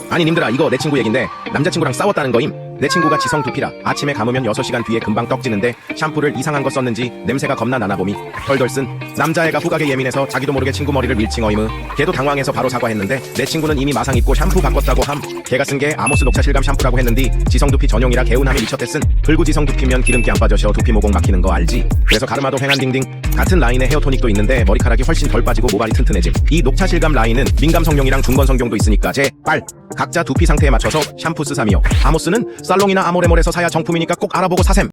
아니 님들아, 이거 내 친구 얘긴데 남자친구랑 싸웠다는 거임. 내 친구가 지성 두피라 아침에 감으면 6시간 뒤에 금방 떡지는데 샴푸를 이상한 거 썼는지 냄새가 겁나 나나봄이. 덜덜 쓴 남자애가 후각에 예민해서 자기도 모르게 친구 머리를 밀칭어임으. 걔도 당황해서 바로 사과했는데 내 친구는 이미 마상 입고 샴푸 바꿨다고 함. 걔가 쓴 게 아모스 녹차 실감 샴푸라고 했는디 지성 두피 전용이라 개운함이 미쳤댔슨. 불구 지성 두피면 기름기 안 빠져셔 두피 모공 막히는 거 알지? 그래서 가르마도 횡한딩딩. 같은 라인의 헤어토닉도 있는데 머리카락이 훨씬 덜 빠지고 모발이 튼튼해짐. 이 녹차 실감 라인은 민감 성용이랑 중건 성용도 있으니까 제발 각자 두피 상태에 맞춰서 샴푸 쓰삼이요. 아모스는 살롱이나 아모레몰에서 사야 정품이니까 꼭 알아보고 사셈.